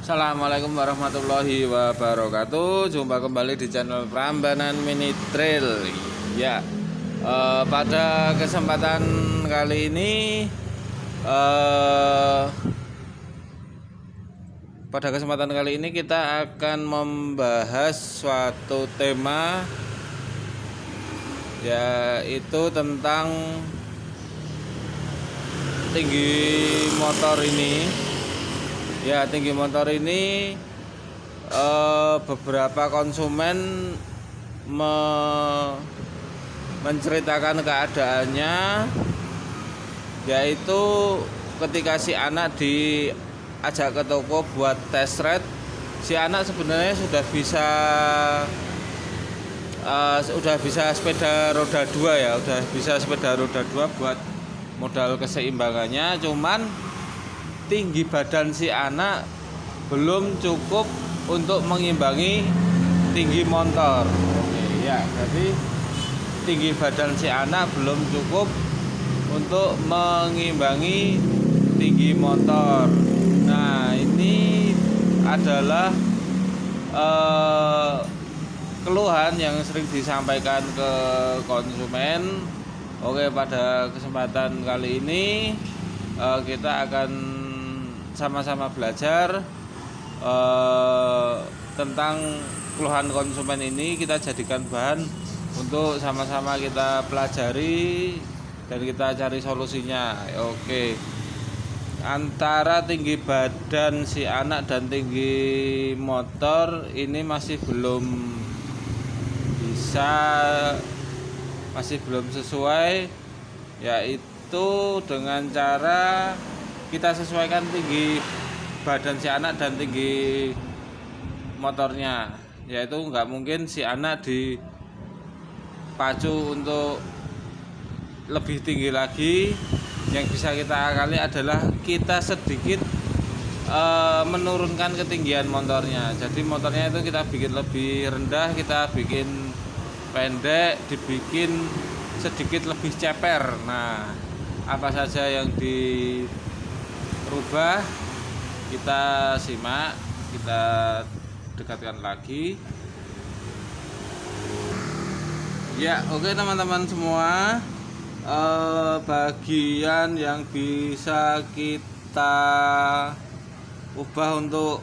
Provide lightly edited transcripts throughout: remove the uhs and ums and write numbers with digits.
Assalamualaikum warahmatullahi wabarakatuh. Jumpa kembali di channel Prambanan Mini Trail. Ya, pada kesempatan kali ini, kita akan membahas suatu tema, yaitu tentang tinggi motor ini. Ya, tinggi motor ini beberapa konsumen menceritakan keadaannya, yaitu ketika si anak diajak ke toko buat test ride, si anak sebenarnya sudah bisa sepeda roda 2 ya, udah bisa sepeda roda 2 buat modal keseimbangannya, cuman tinggi badan si anak belum cukup untuk mengimbangi tinggi motor. Oke, ya, jadi tinggi badan si anak belum cukup untuk mengimbangi tinggi motor. Nah, ini adalah keluhan yang sering disampaikan ke konsumen. Oke, pada kesempatan kali ini kita akan sama-sama belajar tentang keluhan konsumen ini. Kita jadikan bahan untuk sama-sama kita pelajari dan kita cari solusinya. Oke, antara tinggi badan si anak dan tinggi motor ini masih belum sesuai, yaitu dengan cara kita sesuaikan tinggi badan si anak dan tinggi motornya. Yaitu nggak mungkin si anak dipacu untuk lebih tinggi lagi. Yang bisa kita akali adalah kita sedikit menurunkan ketinggian motornya. Jadi motornya itu kita bikin lebih rendah, kita bikin pendek, dibikin sedikit lebih ceper. Nah, apa saja yang dirubah kita simak, kita dekatkan lagi. Ya, oke teman-teman semua, bagian yang bisa kita ubah untuk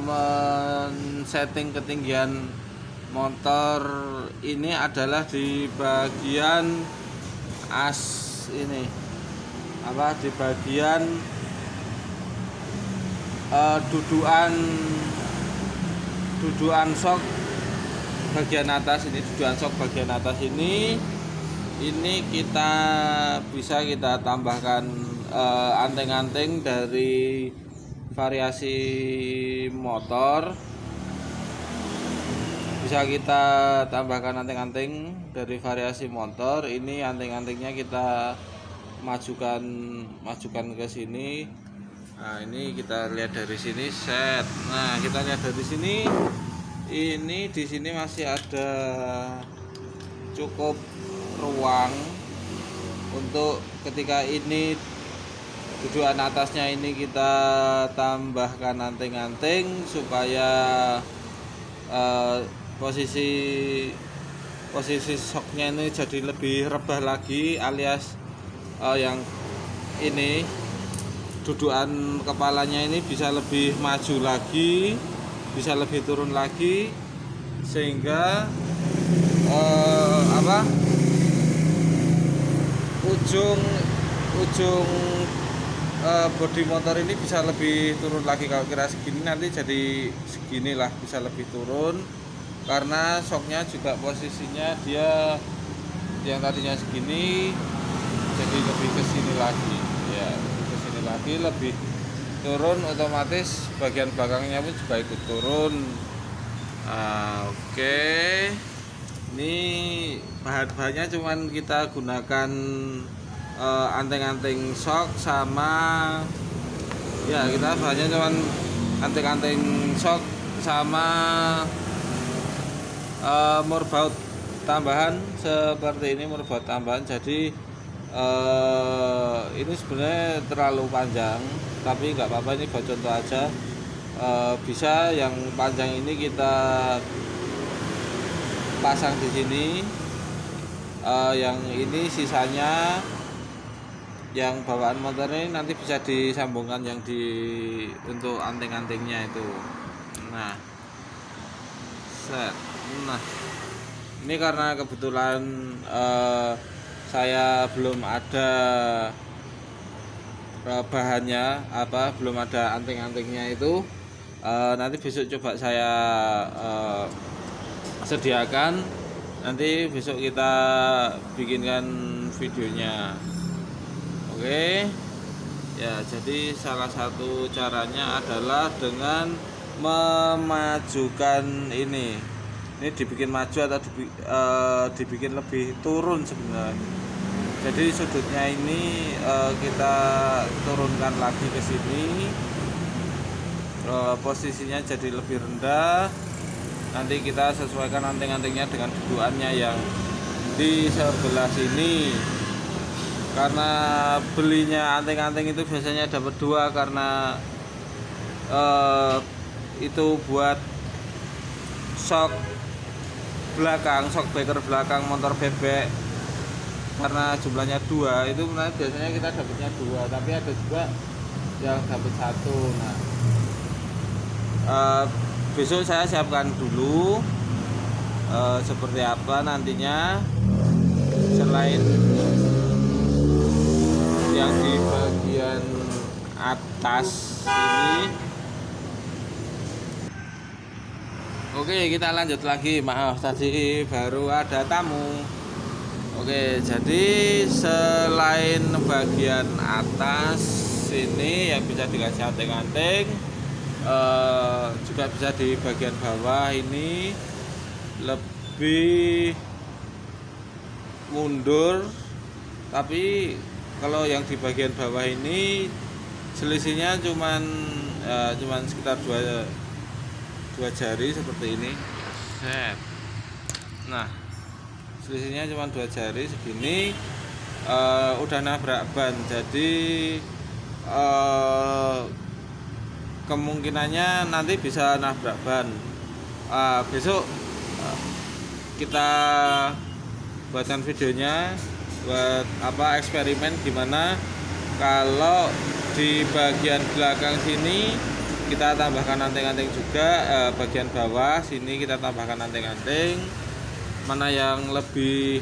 men-setting ketinggian motor ini adalah di bagian as ini, di bagian dudukan sok bagian atas ini. Dudukan sok bagian atas ini kita bisa kita tambahkan anting-anting dari variasi motor. Bisa kita tambahkan anting-anting dari variasi motor. Ini anting-antingnya kita majukan ke sini. Nah, ini kita lihat dari sini set. Nah, kita lihat dari sini. Ini di sini masih ada cukup ruang untuk ketika ini dudukan atasnya ini kita tambahkan anting-anting supaya posisi soknya ini jadi lebih rebah lagi, alias yang ini dudukan kepalanya ini bisa lebih maju lagi, bisa lebih turun lagi, sehingga ujung bodi motor ini bisa lebih turun lagi. Kalau kira segini nanti jadi seginilah, bisa lebih turun karena soknya juga posisinya dia yang tadinya segini jadi lebih ke sini lagi, ya, ke sini lagi, lebih turun, otomatis bagian belakangnya pun juga ikut turun. Oke. Ini bahan-bahannya cuman kita gunakan anting-anting sok sama, ya, kita bahannya cuman anting-anting sok sama murbaut tambahan seperti ini, murbaut tambahan. Jadi ini sebenarnya terlalu panjang, tapi nggak apa-apa, ini buat contoh aja. Bisa yang panjang ini kita pasang di sini, yang ini sisanya yang bawaan motor ini nanti bisa disambungkan yang untuk anting-antingnya itu. Nah, set. Nah, ini karena kebetulan saya belum ada bahannya, belum ada anting-antingnya itu. Nanti besok coba saya sediakan, nanti besok kita bikinkan videonya. Oke ya, jadi salah satu caranya adalah dengan memajukan ini dibikin maju atau dibikin lebih turun sebenarnya. Jadi sudutnya ini kita turunkan lagi ke sini, posisinya jadi lebih rendah. Nanti kita sesuaikan anting-antingnya dengan dudukannya yang di sebelah sini. Karena belinya anting-anting itu biasanya dapat 2, karena itu buat shock breaker belakang motor bebek. Karena jumlahnya 2 itu biasanya kita dapatnya 2, tapi ada juga yang dapat 1. Nah, besok saya siapkan dulu seperti apa nantinya, selain yang di bagian atas ini. Oke, kita lanjut lagi. Maaf tadi baru ada tamu. Oke, jadi selain bagian atas ini yang bisa dikasih anting-anting, juga bisa di bagian bawah ini lebih mundur. Tapi kalau yang di bagian bawah ini selisihnya cuman sekitar dua jari seperti ini. Set. Nah, selisihnya cuma 2 jari segini, udah nabrak ban. Jadi kemungkinannya nanti bisa nabrak ban. Besok kita buatkan videonya buat eksperimen gimana kalau di bagian belakang sini kita tambahkan anting-anting juga, bagian bawah sini kita tambahkan anting-anting. Mana yang lebih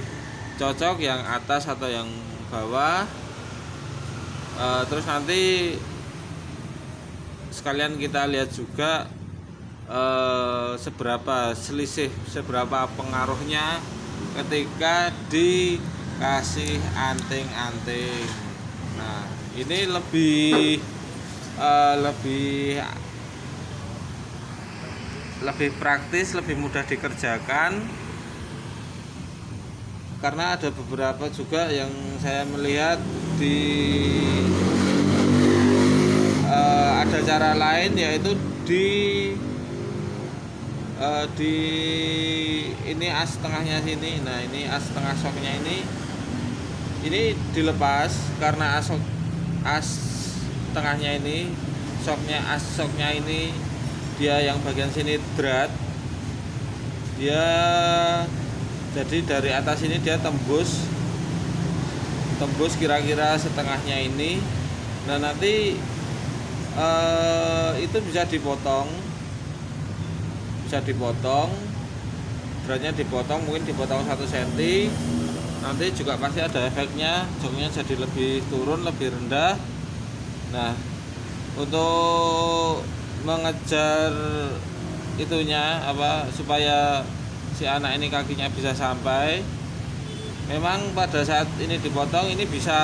cocok, yang atas atau yang bawah. Terus nanti sekalian kita lihat juga seberapa pengaruhnya ketika dikasih anting-anting. Nah, ini lebih praktis, lebih mudah dikerjakan. Karena ada beberapa juga yang saya melihat ada cara lain, yaitu di ini as tengahnya sini. Nah, ini as tengah shocknya ini dilepas, karena as tengahnya ini shocknya ini dia yang bagian sini berat, dia jadi dari atas ini dia tembus kira-kira setengahnya ini. Nah, nanti itu bisa dipotong, beratnya dipotong, mungkin dipotong 1 cm. Nanti juga pasti ada efeknya, joknya jadi lebih turun, lebih rendah. Nah, untuk mengejar itunya supaya si anak ini kakinya bisa sampai, memang pada saat ini dipotong ini bisa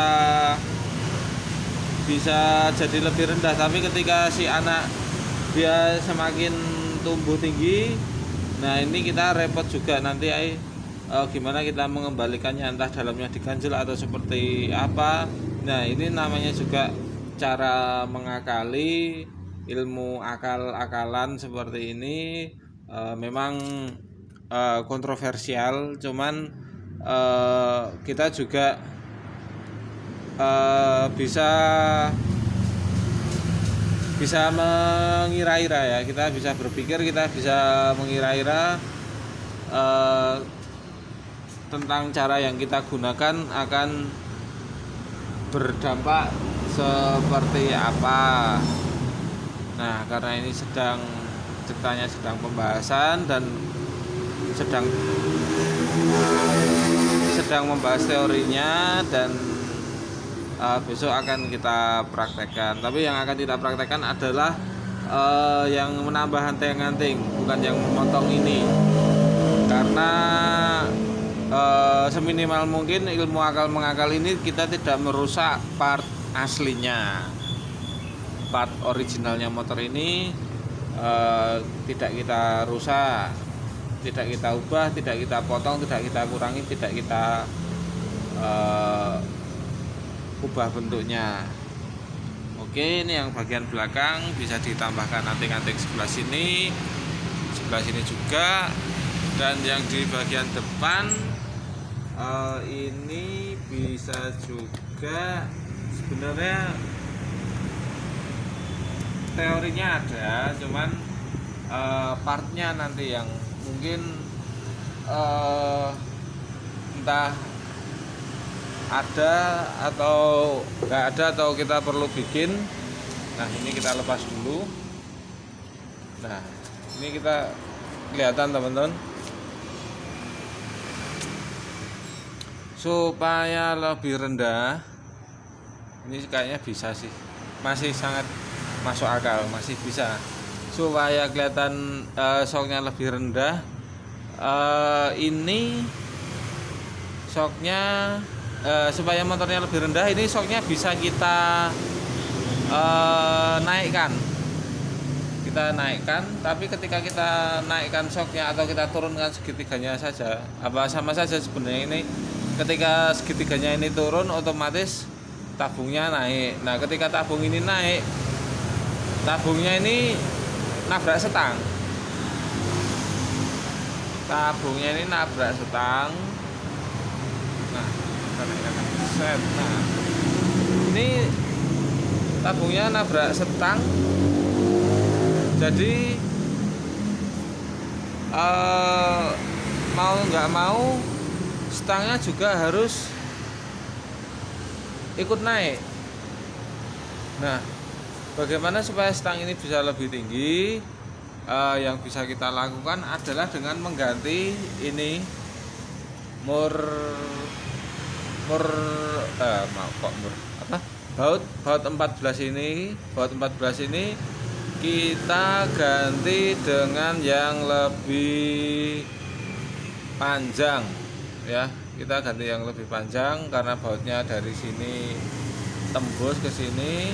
jadi lebih rendah. Tapi ketika si anak dia semakin tumbuh tinggi, nah ini kita repot juga nanti gimana kita mengembalikannya, entah dalamnya diganjel atau seperti apa. Nah, ini namanya juga cara mengakali, ilmu akal-akalan seperti ini. Memang kontroversial, cuman kita juga bisa bisa mengira-ira ya, kita bisa berpikir, kita bisa mengira-ira tentang cara yang kita gunakan akan berdampak seperti apa. Nah, karena ini ceritanya sedang pembahasan dan sedang membahas teorinya, dan besok akan kita praktekkan. Tapi yang akan kita praktekkan adalah yang menambah anting-anting, bukan yang memotong ini. Karena seminimal mungkin ilmu akal mengakal ini kita tidak merusak part aslinya, part originalnya motor ini tidak kita rusak, tidak kita ubah, tidak kita potong, tidak kita kurangi, tidak kita ubah bentuknya. Oke, ini yang bagian belakang bisa ditambahkan anting-anting sebelah sini juga, dan yang di bagian depan ini bisa juga. Sebenarnya teorinya ada, cuman partnya nanti yang mungkin entah ada atau nggak ada, atau kita perlu bikin. Nah, ini kita lepas dulu. Nah, ini kita kelihatan teman-teman, supaya lebih rendah. Ini kayaknya bisa sih, masih sangat masuk akal, masih bisa. Supaya kelihatan shocknya lebih rendah, ini shocknya supaya motornya lebih rendah, ini shocknya bisa kita naikkan. Kita naikkan, tapi ketika kita naikkan shocknya atau kita turunkan segitiganya saja, apa sama saja sebenarnya. Ini ketika segitiganya ini turun, otomatis tabungnya naik. Nah, ketika tabung ini naik, tabungnya ini nabrak setang. Tabungnya ini nabrak setang. Nah, set. Nah, ini tabungnya nabrak setang. Jadi mau nggak mau stangnya juga harus ikut naik. Nah, bagaimana supaya stang ini bisa lebih tinggi? Yang bisa kita lakukan adalah dengan mengganti ini baut 14 ini. Baut 14 ini kita ganti dengan yang lebih panjang ya. Kita ganti yang lebih panjang karena bautnya dari sini tembus ke sini.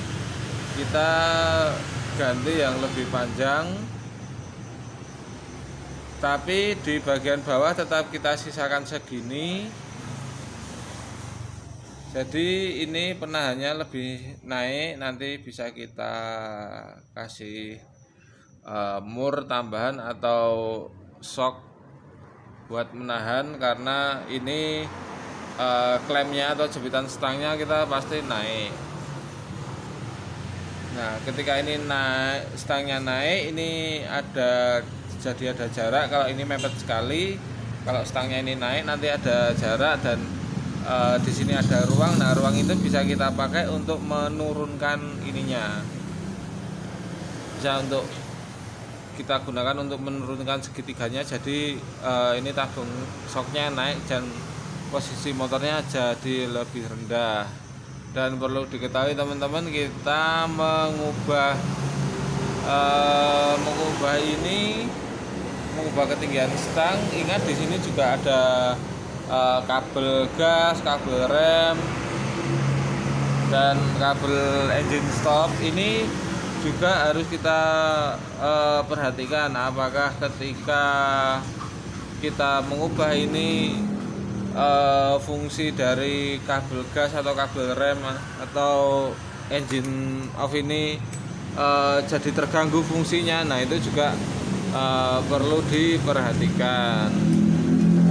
Kita ganti yang lebih panjang, tapi di bagian bawah tetap kita sisakan segini. Jadi ini penahannya lebih naik. Nanti bisa kita kasih mur tambahan atau shock buat menahan, karena ini klemnya atau jepitan stangnya kita pasti naik. Nah, ketika ini naik, stangnya naik, ini jadi ada jarak. Kalau ini mepet sekali, kalau stangnya ini naik, nanti ada jarak, dan di sini ada ruang. Nah, ruang itu bisa kita pakai untuk menurunkan ininya. Bisa untuk kita gunakan untuk menurunkan segitiganya. Jadi ini tabung shocknya naik dan posisi motornya jadi lebih rendah. Dan perlu diketahui teman-teman, kita mengubah ketinggian stang. Ingat di sini juga ada kabel gas, kabel rem, dan kabel engine stop. Ini juga harus kita perhatikan, apakah ketika kita mengubah ini fungsi dari kabel gas atau kabel rem atau engine off ini jadi terganggu fungsinya. Nah, itu juga perlu diperhatikan.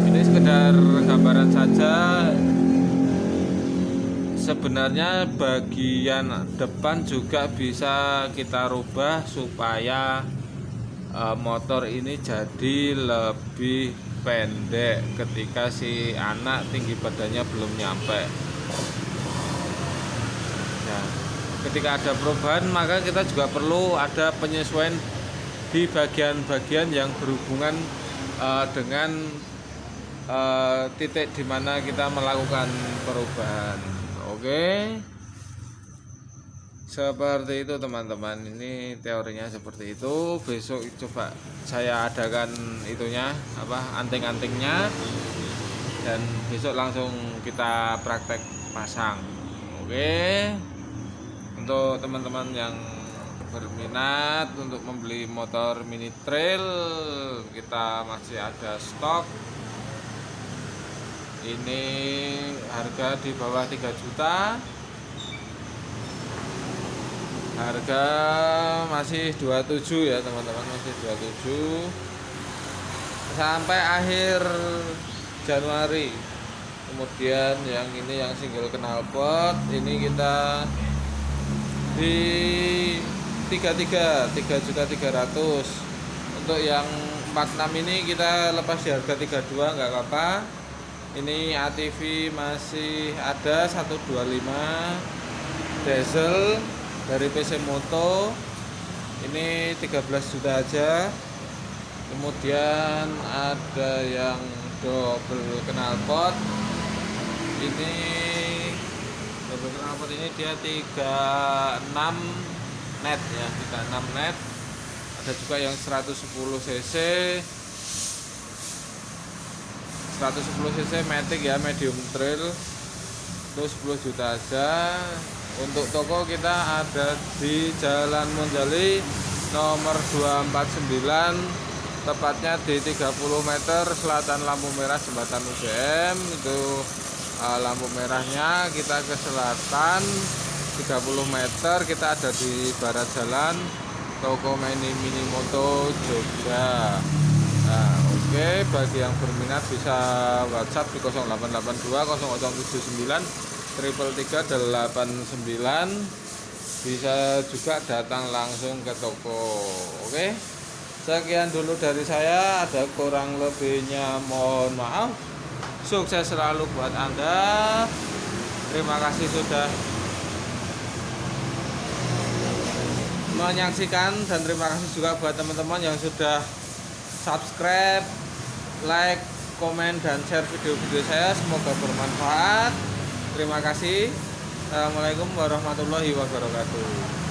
Ini sekedar gambaran saja sebenarnya bagian depan juga bisa kita rubah supaya motor ini jadi lebih pendek ketika si anak tinggi badannya belum nyampe. Nah, ketika ada perubahan maka kita juga perlu ada penyesuaian di bagian-bagian yang berhubungan dengan titik di mana kita melakukan perubahan. Oke. Seperti itu teman-teman, ini teorinya seperti itu. Besok coba saya adakan itunya anting-antingnya, dan besok langsung kita praktek pasang. Oke. Untuk teman-teman yang berminat untuk membeli motor mini trail, kita masih ada stok. Ini harga di bawah 3 juta. Harga masih 27 ya teman-teman, masih 27 sampai akhir Januari. Kemudian yang ini yang single knalpot ini kita di 3.300. Untuk yang 46 ini kita lepas di harga 32, nggak apa-apa. Ini ATV masih ada 125 diesel dari PC Moto, ini 13 juta aja. Kemudian ada yang double knalpot, ini double knalpot ini dia 36 net ya, 36 net. Ada juga yang 110 cc matic ya, medium trail, itu 10 juta aja. Untuk toko kita ada di Jalan Monjali nomor 249, tepatnya di 30 meter selatan lampu merah jembatan UGM. Itu lampu merahnya kita ke selatan 30 meter, kita ada di barat jalan toko Mini Moto Jogja. Nah, oke, bagi yang berminat bisa WhatsApp di 0882 0079 33389, bisa juga datang langsung ke toko. Oke, sekian dulu dari saya, ada kurang lebihnya mohon maaf. Sukses selalu buat Anda. Terima kasih sudah menyaksikan, dan terima kasih juga buat teman-teman yang sudah subscribe, like, komen, dan share video-video saya. Semoga bermanfaat. Terima kasih. Assalamualaikum warahmatullahi wabarakatuh.